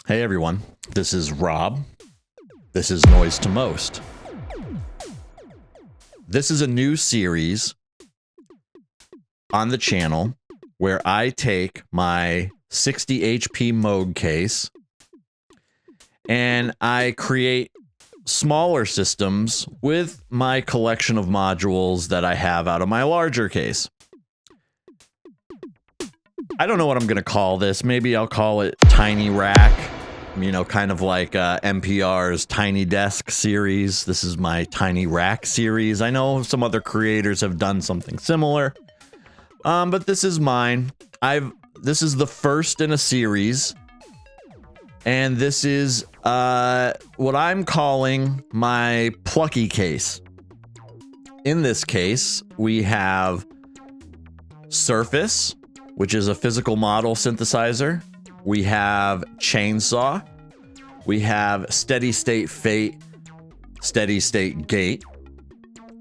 Hey everyone, this is Rob. This is Noise to Most. This is a new series on the channel where I take my 60 HP Moog case and I create smaller systems with my collection of modules that I have out of my larger case. I don't know what I'm going to call this. Maybe I'll call it Tiny Rack, you know, kind of like NPR's Tiny Desk series. This is my Tiny Rack series. I know some other creators have done something similar, but this is mine. This is the first in a series, and this is what I'm calling my Plucky case. In this case, we have Surface, which is a physical model synthesizer. We have Chainsaw. We have Steady State Fate, Steady State Gate.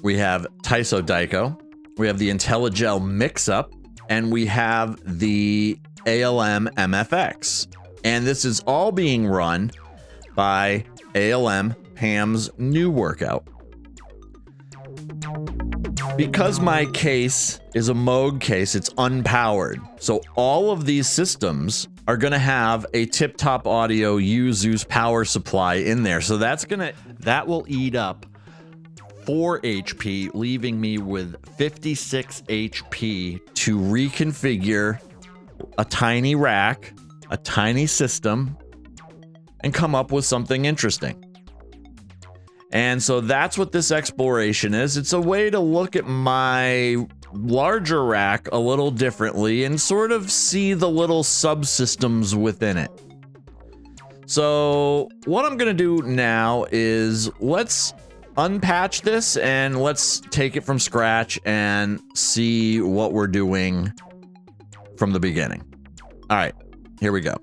We have Tyso Daiko. We have the Intellijel Mixup, and we have the ALM MFX. And this is all being run by ALM Pam's new workout. Because my case is a Moog case, it's unpowered. So all of these systems are going to have a tip-top audio U-Zeus power supply in there. So that will eat up 4 HP, leaving me with 56 HP to reconfigure a tiny rack, a tiny system, and come up with something interesting. And so that's what this exploration is. It's a way to look at my larger rack a little differently and sort of see the little subsystems within it. So what I'm going to do now is let's unpatch this and let's take it from scratch and see what we're doing from the beginning. All right, here we go.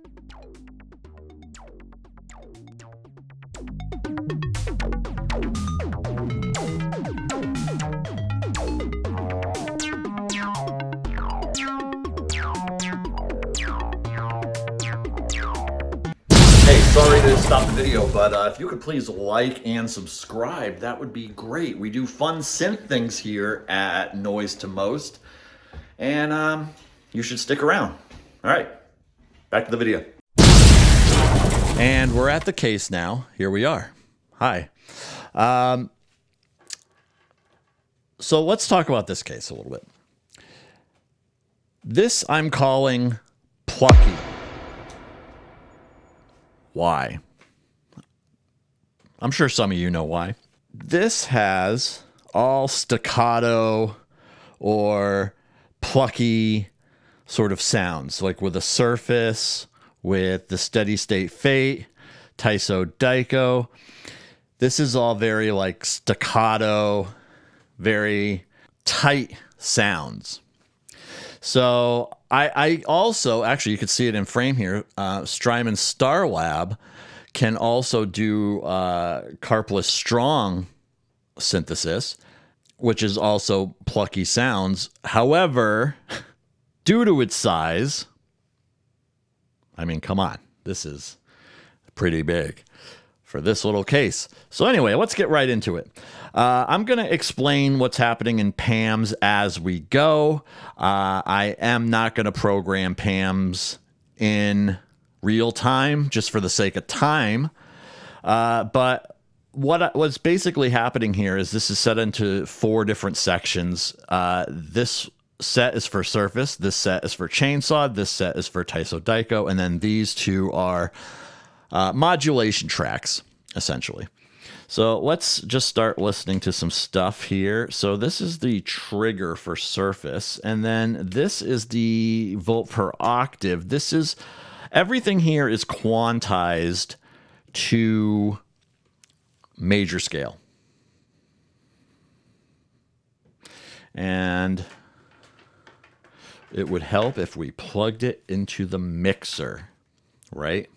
Hey, sorry to stop the video, but if you could please like and subscribe, that would be great. We do fun synth things here at Noise to Most, and you should stick around. All right, back to the video. And we're at the case now. Here we are. Hi. So let's talk about this case a little bit. This I'm calling Plucky. Why? I'm sure some of you know why. This has all staccato or plucky sort of sounds, like with a Surface, with the Steady State Fate, Tyso Daiko. This is all very like staccato, very tight sounds. So I also, actually you can see it in frame here, Strymon Starlab can also do Carpless Strong synthesis, which is also plucky sounds. However, due to its size, I mean, come on, this is pretty big for this little case. So anyway, let's get right into it. I'm going to explain what's happening in Pam's as we go. I am not going to program Pam's in real time just for the sake of time. But what's basically happening here is this is set into 4 different sections. This set is for Surface, this set is for Chainsaw, this set is for Tyso Daiko, and then these 2 are modulation tracks, essentially. So let's just start listening to some stuff here. So this is the trigger for Surface, and then this is the volt per octave. This is, everything here is quantized to major scale. And it would help if we plugged it into the mixer, right?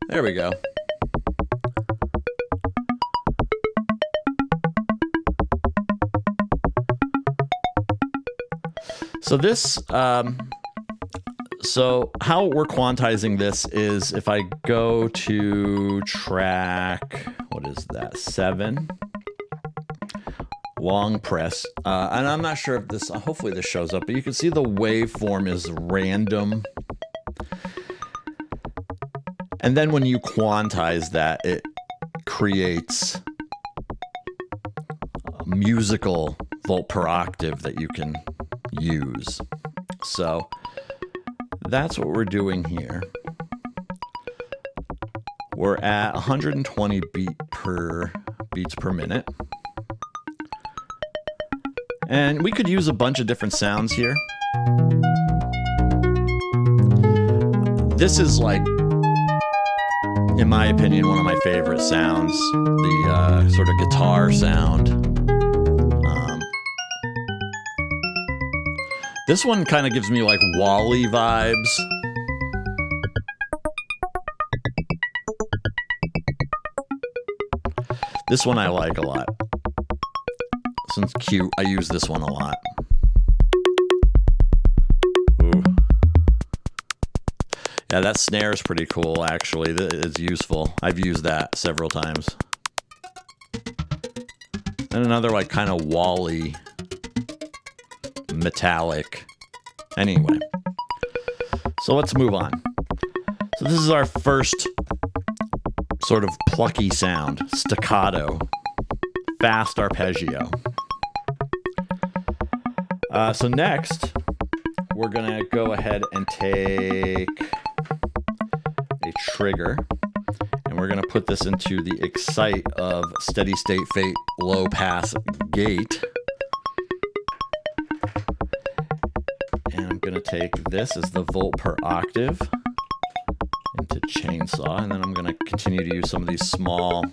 There we go. So this, So how we're quantizing this is if I go to track, what is that, 7, long press, and I'm not sure if this, hopefully this shows up, but you can see the waveform is random. And then when you quantize that, it creates a musical volt per octave that you can use. So that's what we're doing here. We're at 120 beats per minute. And we could use a bunch of different sounds here. This is like, in my opinion, one of my favorite sounds, the sort of guitar sound. This one kind of gives me like Wall-E vibes. This one I like a lot. This one's cute. I use this one a lot. Ooh. Yeah, that snare is pretty cool, actually. It's useful. I've used that several times. And another like kind of Wall-E metallic. Anyway, so let's move on. So this is our first sort of plucky sound, staccato, fast arpeggio. So next, we're gonna go ahead and take a trigger, and we're gonna put this into the Excite of Steady State Fate low pass gate. Going to take this as the volt per octave into chainsaw, and then I'm going to continue to use some of these small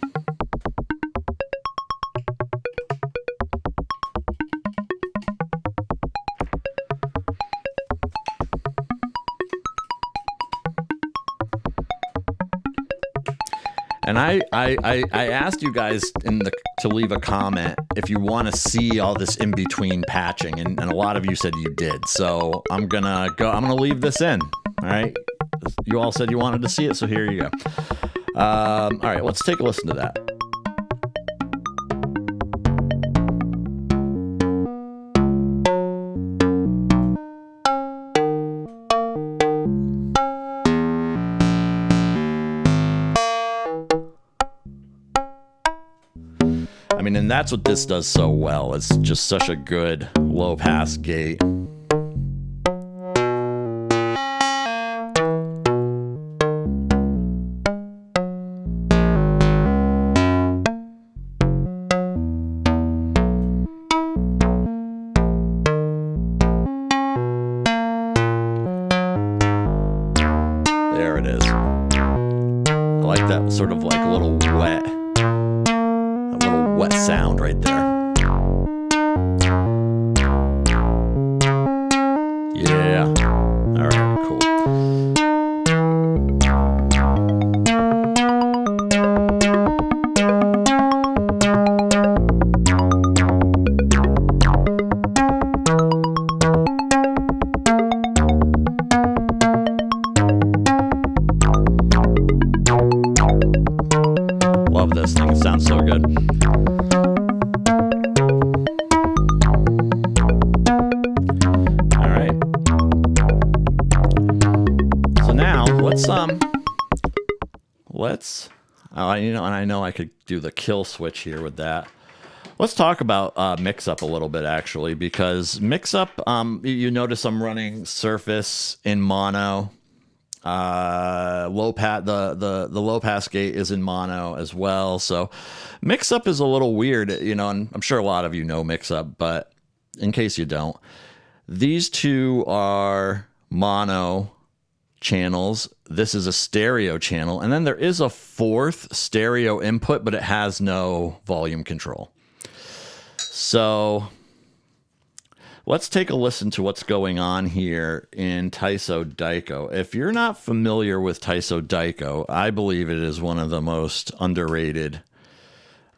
and I asked you guys to leave a comment if you want to see all this in between patching, and a lot of you said you did. So I'm gonna leave this in. All right, you all said you wanted to see it, so here you go. All right, let's take a listen to that. I mean, and that's what this does so well. It's just such a good low pass gate. There it is. I like that sort of like a little wet sound right there. Yeah. All right, cool. Love this thing. It sounds so good. And I know I could do the kill switch here with that. Let's talk about Mixup a little bit, actually, because Mixup, you notice I'm running Surface in mono. Low pass, the low pass gate is in mono as well. So Mixup is a little weird, and I'm sure a lot of you know Mixup, but in case you don't, these two are mono channels. This is a stereo channel, and then there is a fourth stereo input, but it has no volume control. So let's take a listen to what's going on here in Tyso Daiko. If you're not familiar with Tyso Daiko, I believe it is one of the most underrated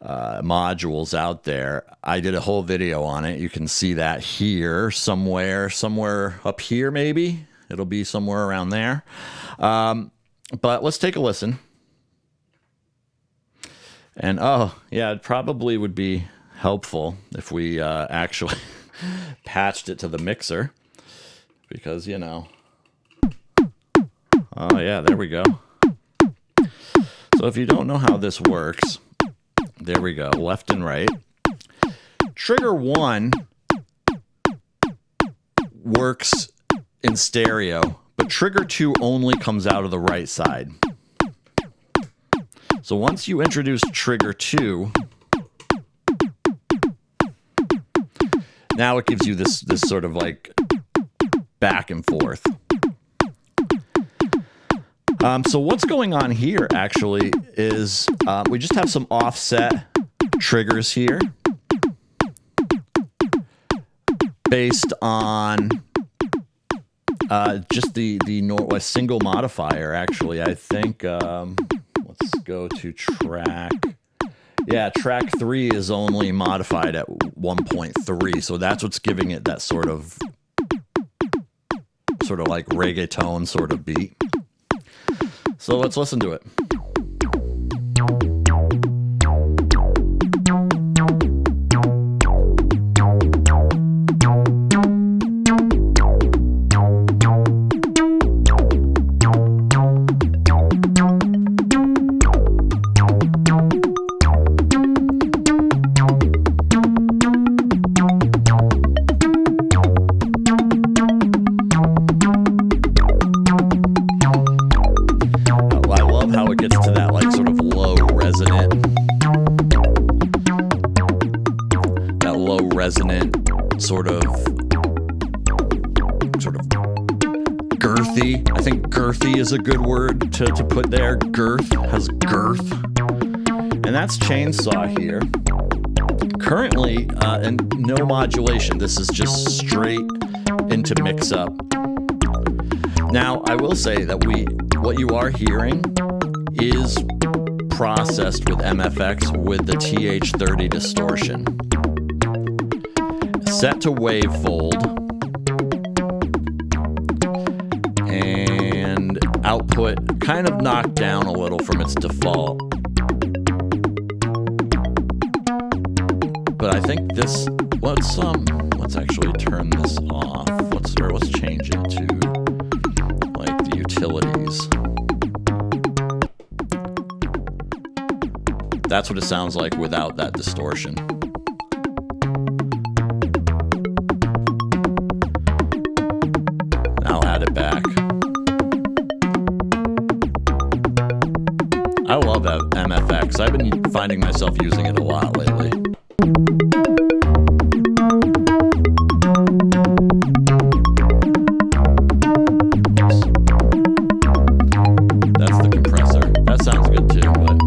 modules out there. I did a whole video on it. You can see that here somewhere up here maybe. It'll be somewhere around there. But let's take a listen. And oh, yeah, it probably would be helpful if we actually patched it to the mixer. Because, you know. Oh, yeah, there we go. So if you don't know how this works, there we go, left and right. Trigger 1 works in stereo, but trigger 2 only comes out of the right side. So once you introduce trigger 2, now it gives you this sort of like back and forth. So what's going on here actually is we just have some offset triggers here based on just a single modifier. Actually, I think let's go to track. Yeah, track 3 is only modified at 1.3, so that's what's giving it that sort of like reggaeton sort of beat. So let's listen to it. Sort of girthy. I think girthy is a good word to put there. Girth has girth. And that's chainsaw here. Currently, and no modulation. This is just straight into Mixup. Now, I will say that what you are hearing is processed with MFX with the TH30 distortion. Set to wavefold, and output kind of knocked down a little from its default. But I think this, let's actually turn this off. Let's change it to like the utilities. That's what it sounds like without that distortion. It back. I love that MFX. I've been finding myself using it a lot lately. That's the compressor. That sounds good too, but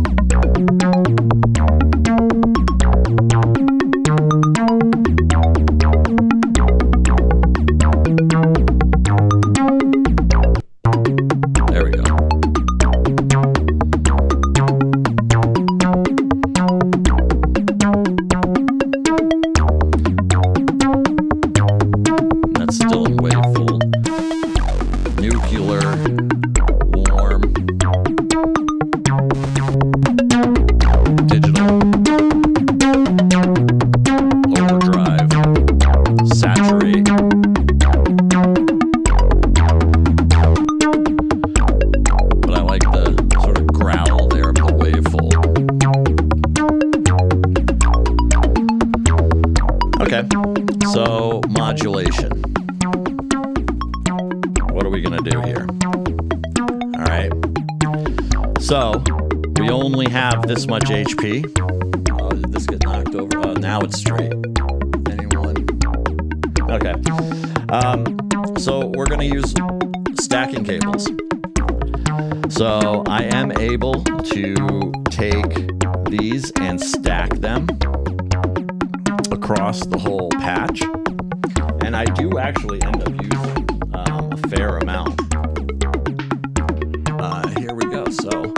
So, modulation. What are we going to do here? All right. So, we only have this much HP. Oh, did this get knocked over? Oh, now it's straight. Anyone? Okay. So, we're going to use stacking cables. So, I am able to take these and stack them across the whole patch, and I do actually end up using a fair amount. Here we go. So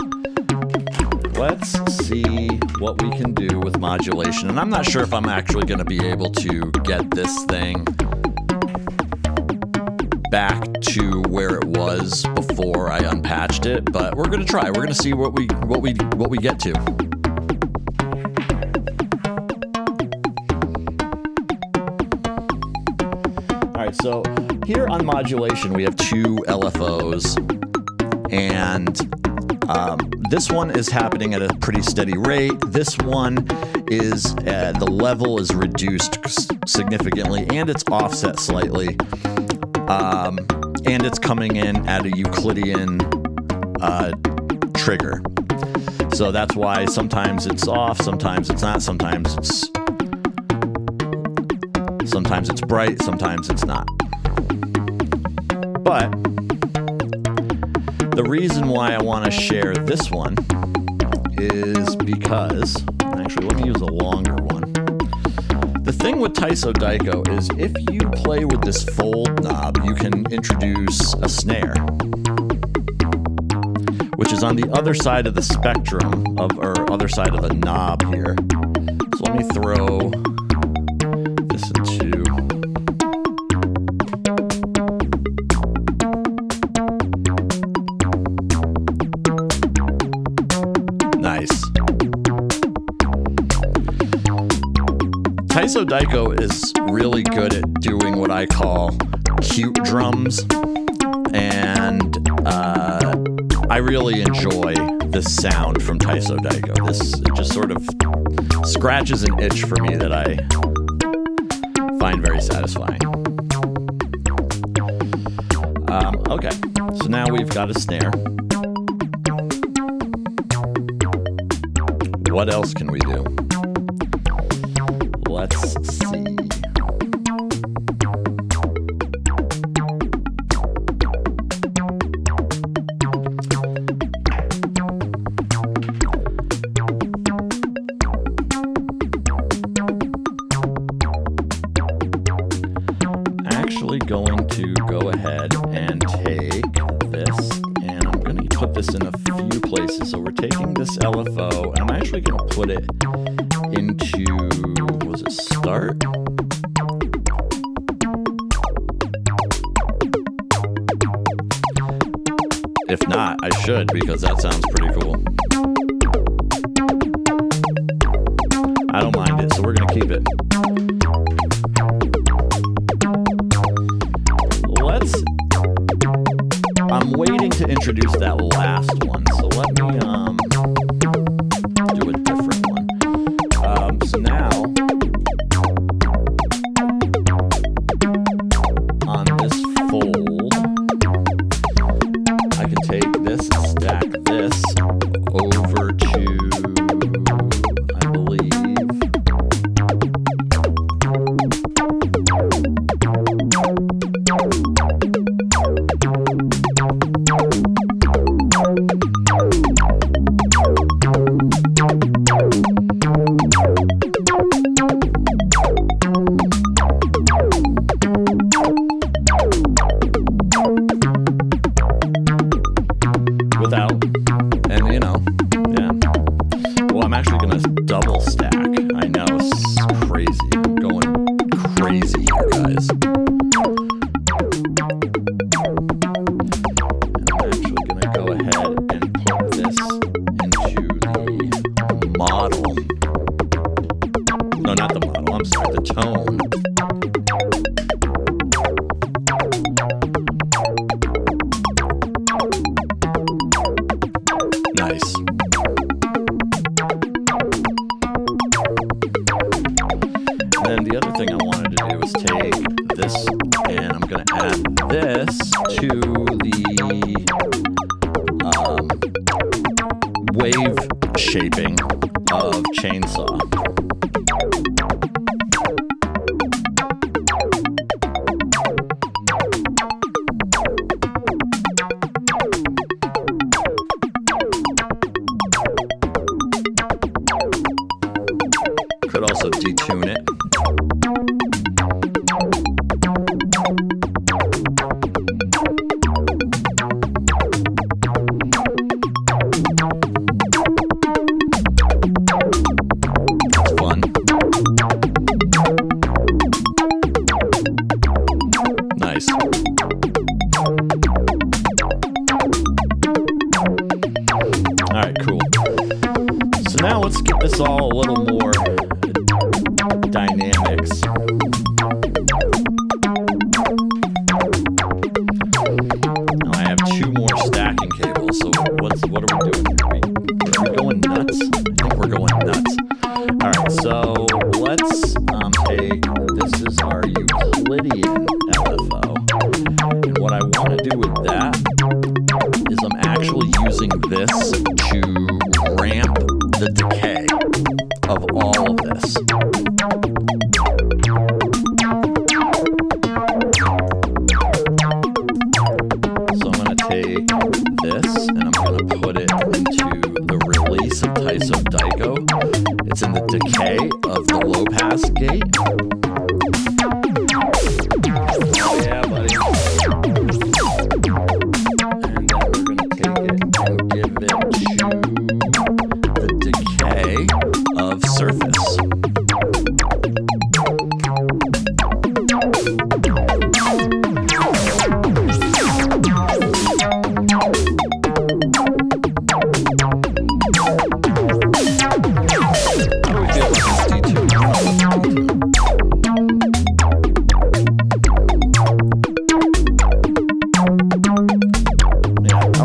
let's see what we can do with modulation, and I'm not sure if I'm actually going to be able to get this thing back to where it was before I unpatched it, but we're gonna try. We're gonna see what we get to. All right, so here on modulation we have two LFOs, and this one is happening at a pretty steady rate. This one is the level is reduced significantly, and it's offset slightly. And it's coming in at a Euclidean trigger. So that's why sometimes it's off, sometimes it's not, sometimes it's bright, sometimes it's not. But the reason why I want to share this one is because, actually, let me use a longer one. The thing with Tyso Daiko is if you play with this fold knob, you can introduce a snare, which is on the other side of the spectrum or other side of the knob here. So let me throw this into. Nice. Tyso Daiko is really good at doing what I call cute drums, and I really enjoy this sound from Tyso Daiko. It just sort of scratches an itch for me that I find very satisfying. Okay, so now we've got a snare. What else can we do? Let's see. Actually going to go ahead and take this, and I'm going to put this in a few places. So we're taking this LFO, and I'm actually going to put it into, was it start? If not, I should, because that sounds pretty cool. I don't mind it, so we're going to keep it. I'm waiting to introduce that last one, so let me do a different one. So now, on this fold, I can take this and stack this over to, I believe, wave shaping of chainsaw. Could also detune it. give this all a little more dynamics. Now I have 2 more stacking cables, so what are we doing here? Are we going nuts? I think we're going nuts. Alright, so let's take, this is our Euclidean LFO. And what I want to do with that is I'm actually using this to ramp the decay of all of this. So I'm going to take this and I'm going to put it into the release of Tyso Daiko. It's in the decay of the Lowpass gate. Yeah, buddy. And then we're going to take it and give it to the decay of surface.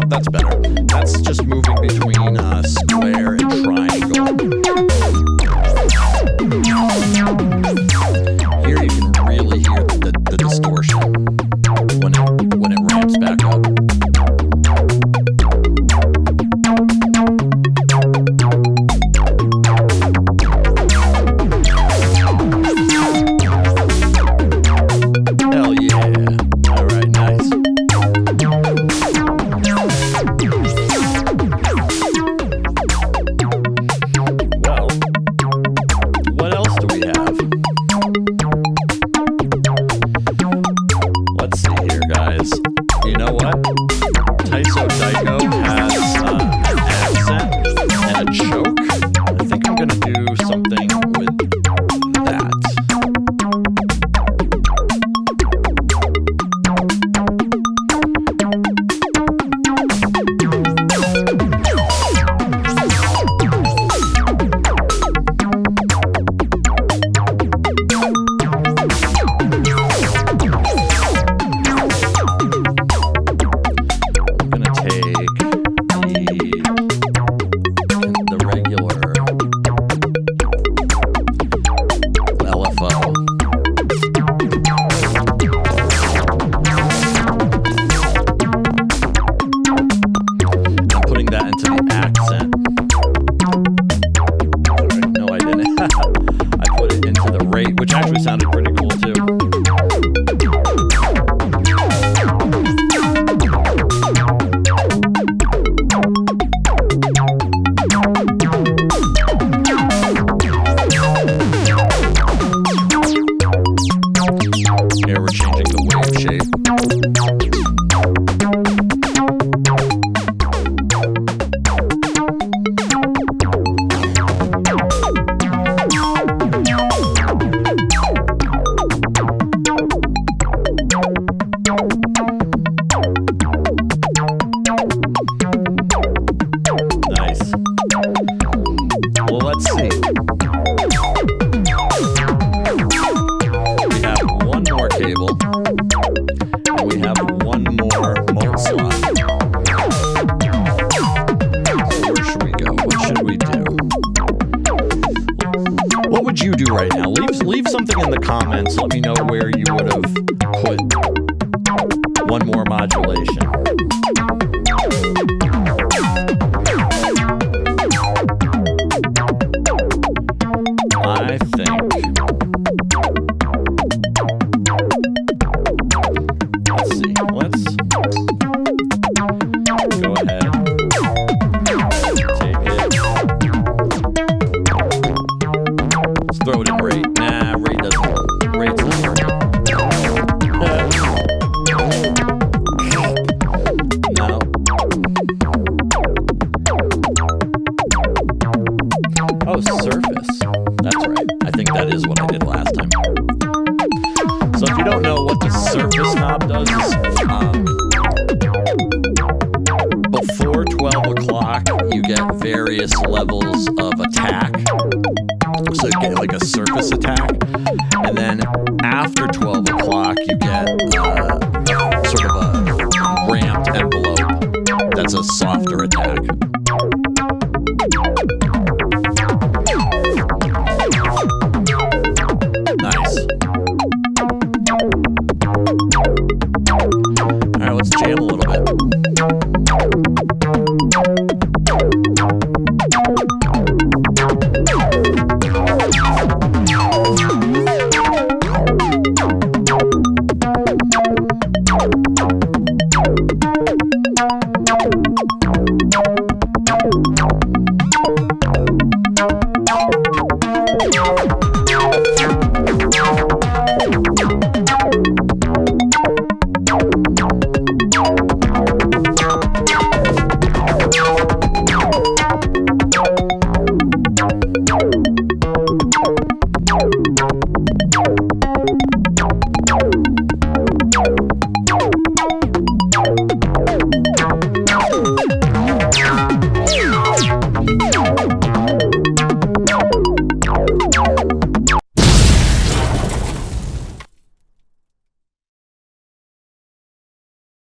That's better. That's just moving between square and triangle. Here you can really hear the distortion when it ramps back up. Hell yeah. All right, nice. You know what? Tyso Daiko has an accent and a choke. I think I'm going to do something with that. Which actually sounded pretty cool too. Here we're changing the wave shape. What would you do right now? Leave something in the comments. Let me know where you would have put one more modulation. I think. Let's see. Let's go ahead. Throw it in rate. Nah, rate doesn't. Rate's not working. No. Oh, surface. That's right. I think that is what I did last time. So if you don't know what the surface knob does, before 12 o'clock, you get various levels of attack. So you get like a surface attack. And then after 12 o'clock, you get sort of a ramped envelope. That's a softer attack. Nice. All right, let's jam a little bit.